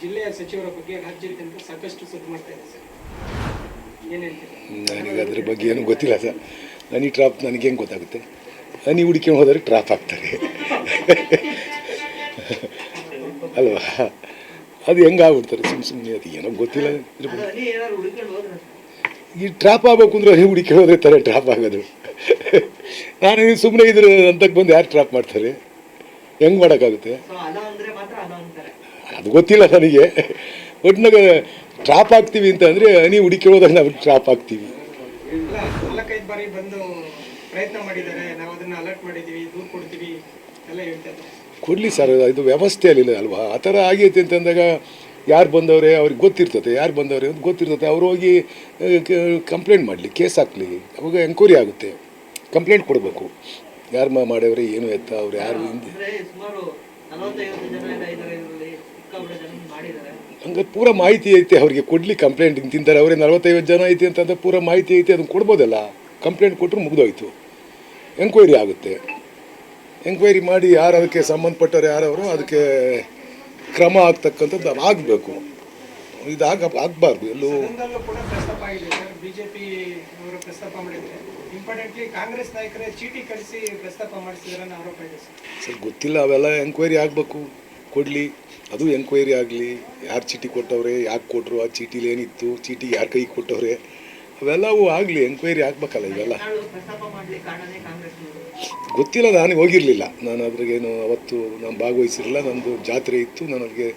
ಜಿಲ್ಲೆಯ ಸಚಿವರ ಬಗ್ಗೆ ರಾಜ್ಯಾದ್ಯಂತ ಸಾಕಷ್ಟು ಸುದ್ದಿ ಮಾಡ್ತಾ ಇದೆ ಸರ್, ಏನು ಹೇಳ್ತೀರಾ? ನನಗೆ ಅದ್ರ ಬಗ್ಗೆ ಏನು ಗೊತ್ತಿಲ್ಲ ಸರ್. ಹನಿ ಟ್ರಾಪ್ ನನಗೆ ಹೆಂಗೆ ಗೊತ್ತಾಗುತ್ತೆ? ಹನಿ ಹುಡುಕಿ ಹೋದರೆ ಟ್ರಾಪ್ ಆಗ್ತಾರೆ ಅಲ್ವಾ? ಅದು ಹೆಂಗೆ ಆಗ್ಬಿಡ್ತಾರೆ ಸುಮ್ಮನೆ, ಅದು ಏನೋ ಗೊತ್ತಿಲ್ಲ. ಈ ಟ್ರಾಪ್ ಆಗಬೇಕು ಅಂದರೆ ಹನಿ ಹುಡುಕಿ ಹೋದ್ರೆ ಥರ ಟ್ರಾಪ್ ಆಗೋದು. ನಾನು ಸುಮ್ಮನೆ ಇದ್ರ ಅಂತಕ್ಕೆ ಬಂದು ಯಾರು ಟ್ರಾಪ್ ಮಾಡ್ತಾರೆ? ಹೆಂಗೆ ಮಾಡೋಕ್ಕಾಗುತ್ತೆ? ಅದು ಗೊತ್ತಿಲ್ಲ ನನಗೆ. ಒಟ್ಟಿನಾಗ ಟ್ರಾಪ್ ಆಗ್ತೀವಿ ಅಂತ ಅಂದರೆ ಹನಿ ಹುಡುಕಿ ಹೋದಾಗ ನಾವು ಟ್ರಾಪ್ ಆಗ್ತೀವಿ. 4-5 ಬಾರಿ ಬಂದು ಪ್ರಯತ್ನ ಮಾಡಿದ್ದಾರೆ, ನಾವು ಅದನ್ನು ಅಲರ್ಟ್ ಮಾಡಿದ್ದೀವಿ, ದೂರು ಕೊಡ್ತೀವಿ ಎಲ್ಲ ಹೇಳ್ತಾರೆ. ಕೊಡಲಿ ಸರ್, ಇದು ವ್ಯವಸ್ಥೆಯಲ್ಲಿಲ್ಲ ಅಲ್ವಾ? ಆ ಥರ ಆಗೈತೆ ಅಂತಂದಾಗ ಯಾರು ಬಂದವ್ರೆ ಅವ್ರಿಗೆ ಗೊತ್ತಿರ್ತದೆ, ಯಾರು ಬಂದವ್ರೆ ಅಂತ ಗೊತ್ತಿರ್ತದೆ. ಅವ್ರು ಹೋಗಿ ಕಂಪ್ಲೇಂಟ್ ಮಾಡಲಿ, ಕೇಸ್ ಹಾಕಲಿ, ಅವಾಗ ಎಂಕ್ವೈರಿ ಆಗುತ್ತೆ. ಕಂಪ್ಲೇಂಟ್ ಕೊಡಬೇಕು, ಯಾರು ಮಾಡ್ಯವ್ರೆ ಏನು ಎತ್ತ ಅವ್ರು ಯಾರು ಹಿಂದೆ. ಹಂಗೆ ಪೂರ ಮಾಹಿತಿ ಐತೆ ಅವ್ರಿಗೆ ಕೊಡಲಿ. ಕಂಪ್ಲೇಂಟ್ ಹಿಂಗೆ ತಿಂತಾರೆ ಅವರೇ 45 ಜನ ಐತೆ ಅಂತಂದ್ರೆ ಪೂರ ಮಾಹಿತಿ ಐತೆ, ಅದನ್ನು ಕೊಡ್ಬೋದಲ್ಲ. ಕಂಪ್ಲೇಂಟ್ ಕೊಟ್ಟರು ಮುಗಿದೋಯ್ತು, ಎಂಕ್ವೈರಿ ಆಗುತ್ತೆ. ಎಂಕ್ವೈರಿ ಮಾಡಿ ಯಾರು ಅದಕ್ಕೆ ಸಂಬಂಧಪಟ್ಟವ್ರು ಯಾರವರು ಅದಕ್ಕೆ ಕ್ರಮ ಆಗ್ತಕ್ಕಂಥದ್ದು ಆಗಬೇಕು. ಇದು ಆಗಬಾರ್ದು ಎಲ್ಲೂ. ಕೂಡ ಪ್ರಸ್ತಾಪ ಆಗಿದೆ ಸರ್, ಬಿಜೆಪಿ ಅವರು ಪ್ರಸ್ತಾಪ ಮಾಡಿದ್ದಾರೆ. ಇಂಪಾರ್ಟೆಂಟ್ಲಿ ಕಾಂಗ್ರೆಸ್ ನಾಯಕರೇ ಚೀಟಿ ಕಳಿಸಿ ಪ್ರಸ್ತಾಪ ಮಾಡಿಸಿದ್ರೆ ಅನ್ನೋ ಆರೋಪ ಇದೆ ಸರ್. ಗೊತ್ತಿಲ್ಲ, ಅವೆಲ್ಲ ಎಂಕ್ವೈರಿ ಆಗಬೇಕು, ಕೊಡಲಿ. ಅದು ಎಂಕ್ವೈರಿ ಆಗಲಿ, ಯಾರು ಚೀಟಿ ಕೊಟ್ಟವ್ರೆ, ಯಾಕೆ ಕೊಟ್ಟರು, ಆ ಚೀಟಿಲಿ ಏನಿತ್ತು, ಚೀಟಿ ಯಾರ ಕೈಗೆ ಕೊಟ್ಟವ್ರೆ, ಅವೆಲ್ಲವೂ ಆಗಲಿ. ಎಂಕ್ವೈರಿ ಆಗಬೇಕಲ್ಲ ಇವೆಲ್ಲ. ಗೊತ್ತಿಲ್ಲ, ನಾನು ಹೋಗಿರಲಿಲ್ಲ. ನಾನು ಅದ್ರಾಗೇನು ಅವತ್ತು ನಾನು ಭಾಗವಹಿಸಿರಲಿಲ್ಲ. ನಮ್ಮದು ಜಾತ್ರೆ ಇತ್ತು, ನಾನು ಅಲ್ಲಿಗೆ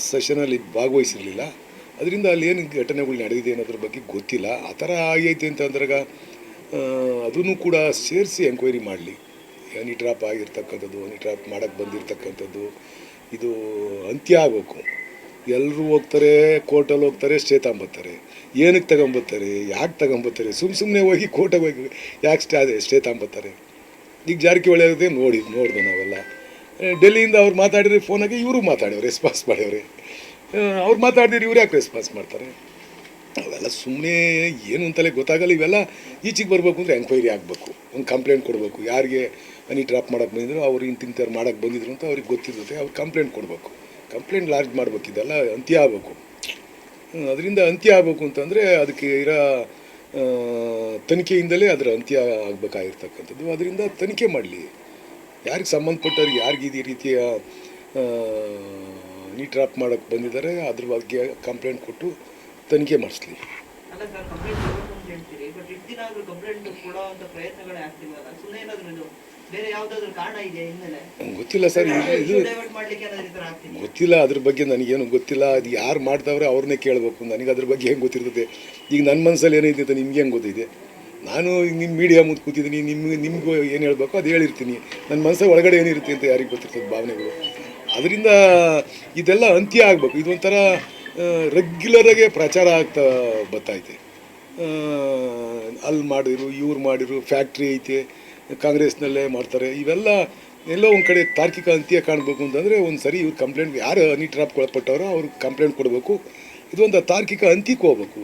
ಸೆಷನಲ್ಲಿ ಭಾಗವಹಿಸಿರಲಿಲ್ಲ. ಅದರಿಂದ ಅಲ್ಲಿ ಏನು ಘಟನೆಗಳು ನಡೆದಿದೆ ಅನ್ನೋದ್ರ ಬಗ್ಗೆ ಗೊತ್ತಿಲ್ಲ. ಆ ಥರ ಆಗೈತೆ ಅಂತ ಅಂದಾಗ ಅದನ್ನು ಕೂಡ ಸೇರಿಸಿ ಎಂಕ್ವೈರಿ ಮಾಡಲಿ. ಹನಿ ಟ್ರಾಪ್ ಆಗಿರ್ತಕ್ಕಂಥದ್ದು, ಹನಿ ಟ್ರಾಪ್ ಮಾಡೋಕ್ಕೆ ಬಂದಿರತಕ್ಕಂಥದ್ದು, ಇದು ಅಂತ್ಯ ಆಗಬೇಕು. ಎಲ್ಲರೂ ಹೋಗ್ತಾರೆ, ಕೋರ್ಟಲ್ಲಿ ಹೋಗ್ತಾರೆ, ಸ್ಟೇ ತಗೊಂಬರ್ತಾರೆ. ಏನಕ್ಕೆ ತಗೊಂಬರ್ತಾರೆ, ಯಾಕೆ ತಗೊಂಬರ್ತಾರೆ? ಸುಮ್ಮನೆ ಹೋಗಿ ಕೋರ್ಟಿಗೆ ಹೋಗಿ ಯಾಕೆ ಸ್ಟೇ ತಗೊಂಬರ್ತಾರೆ? ಈಗ ಜಾರಕಿಹೊಳಿ ಅವ್ರದ್ದೇ ನೋಡಿದೆ ನಾವೆಲ್ಲ. ಡೆಲ್ಲಿಯಿಂದ ಅವ್ರು ಮಾತಾಡಿದ್ರೆ ಫೋನಾಗಿ ಇವರು ಮಾತಾಡ್ಯವ್ರು, ರೆಸ್ಪಾನ್ಸ್ ಮಾಡ್ಯವ್ರೆ. ಅವ್ರು ಮಾತಾಡಿದ್ರೆ ಇವ್ರು ಯಾಕೆ ರೆಸ್ಪಾನ್ಸ್ ಮಾಡ್ತಾರೆ? ಅವೆಲ್ಲ ಸುಮ್ಮನೆ ಏನು ಅಂತಲೇ ಗೊತ್ತಾಗಲ್ಲ. ಇವೆಲ್ಲ ಈಚೆಗೆ ಬರಬೇಕು ಅಂದರೆ ಎಂಕ್ವೈರಿ ಆಗಬೇಕು, ಒಂದು ಕಂಪ್ಲೇಂಟ್ ಕೊಡಬೇಕು. ಯಾರಿಗೆ ಹನಿ ಟ್ರಾಪ್ ಮಾಡೋಕ್ಕೆ ಬಂದಿದ್ರು, ಅವ್ರು ಇಂತಿಂಥವ್ರು ಮಾಡೋಕ್ಕೆ ಬಂದಿದ್ರು ಅಂತ ಅವ್ರಿಗೆ ಗೊತ್ತಿರ್ತದೆ. ಅವ್ರು ಕಂಪ್ಲೇಂಟ್ ಕೊಡಬೇಕು, ಕಂಪ್ಲೇಂಟ್ ಲಾರ್ಜ್ ಮಾಡಬೇಕು. ಇದೆಲ್ಲ ಅಂತ್ಯ ಆಗಬೇಕು. ಅದರಿಂದ ಅಂತ್ಯ ಆಗಬೇಕು ಅಂತಂದರೆ ಅದಕ್ಕೆ ಇರೋ ತನಿಖೆಯಿಂದಲೇ ಅದರ ಅಂತ್ಯ ಆಗಬೇಕಾಗಿರ್ತಕ್ಕಂಥದ್ದು. ಅದರಿಂದ ತನಿಖೆ ಮಾಡಲಿ, ಯಾರಿಗೆ ಸಂಬಂಧಪಟ್ಟವ್ರಿಗೆ ಯಾರಿಗೆ ಈ ರೀತಿಯ ಹನಿ ಟ್ರಾಪ್ ಮಾಡೋಕ್ಕೆ ಬಂದಿದ್ದಾರೆ ಅದ್ರ ಬಗ್ಗೆ ಕಂಪ್ಲೇಂಟ್ ಕೊಟ್ಟು ತನಿಖೆ ಮಾಡಿಸ್ಲಿ. ಗೊತ್ತಿಲ್ಲ ಸರ್, ಇದು ಗೊತ್ತಿಲ್ಲ. ಅದ್ರ ಬಗ್ಗೆ ನನಗೇನು ಗೊತ್ತಿಲ್ಲ. ಅದು ಯಾರು ಮಾಡ್ತಾವ್ರೆ ಅವ್ರನ್ನೇ ಕೇಳಬೇಕು. ನನಗೆ ಅದ್ರ ಬಗ್ಗೆ ಹೆಂಗೆ ಗೊತ್ತಿರ್ತದೆ? ಈಗ ನನ್ನ ಮನಸ್ಸಲ್ಲಿ ಏನೈತೆ ಅಂತ ನಿಮ್ಗೆ ಹೆಂಗೆ ಗೊತ್ತಿದೆ? ನಾನು ನಿಮ್ಮ ಮೀಡಿಯಾ ಮುಂದೆ ಕೂತಿದ್ದೀನಿ, ನಿಮಗೂ ಏನು ಹೇಳಬೇಕು ಅದು ಹೇಳಿರ್ತೀನಿ. ನನ್ನ ಮನಸ್ಸಲ್ಲಿ ಒಳಗಡೆ ಏನಿರುತ್ತೆ ಅಂತ ಯಾರಿಗೆ ಗೊತ್ತಿರ್ತದೆ ಭಾವನೆಗಳು. ಅದರಿಂದ ಇದೆಲ್ಲ ಅಂತ್ಯ ಆಗಬೇಕು. ಇದೊಂಥರ ರೆಗ್ಯುಲರಾಗೆ ಪ್ರಚಾರ ಆಗ್ತಾ ಬರ್ತೈತೆ. ಅಲ್ಲಿ ಮಾಡಿರು, ಇವ್ರು ಮಾಡಿರು, ಫ್ಯಾಕ್ಟ್ರಿ ಐತೆ, ಕಾಂಗ್ರೆಸ್ನಲ್ಲೇ ಮಾಡ್ತಾರೆ. ಇವೆಲ್ಲ ಎಲ್ಲೋ ಒಂದು ಕಡೆ ತಾರ್ಕಿಕ ಅಂತ್ಯ ಕಾಣಬೇಕು ಅಂತಂದರೆ ಒಂದು ಸರಿ ಇವ್ರು ಕಂಪ್ಲೇಂಟ್, ಯಾರು ಹನಿ ಟ್ರಾಪ್ ಒಳಪಟ್ಟವರೋ ಅವ್ರಿಗೆ ಕಂಪ್ಲೇಂಟ್ ಕೊಡಬೇಕು. ಇದೊಂದು ತಾರ್ಕಿಕ ಅಂತ್ಯಕ್ಕೆ ಹೋಗ್ಬೇಕು.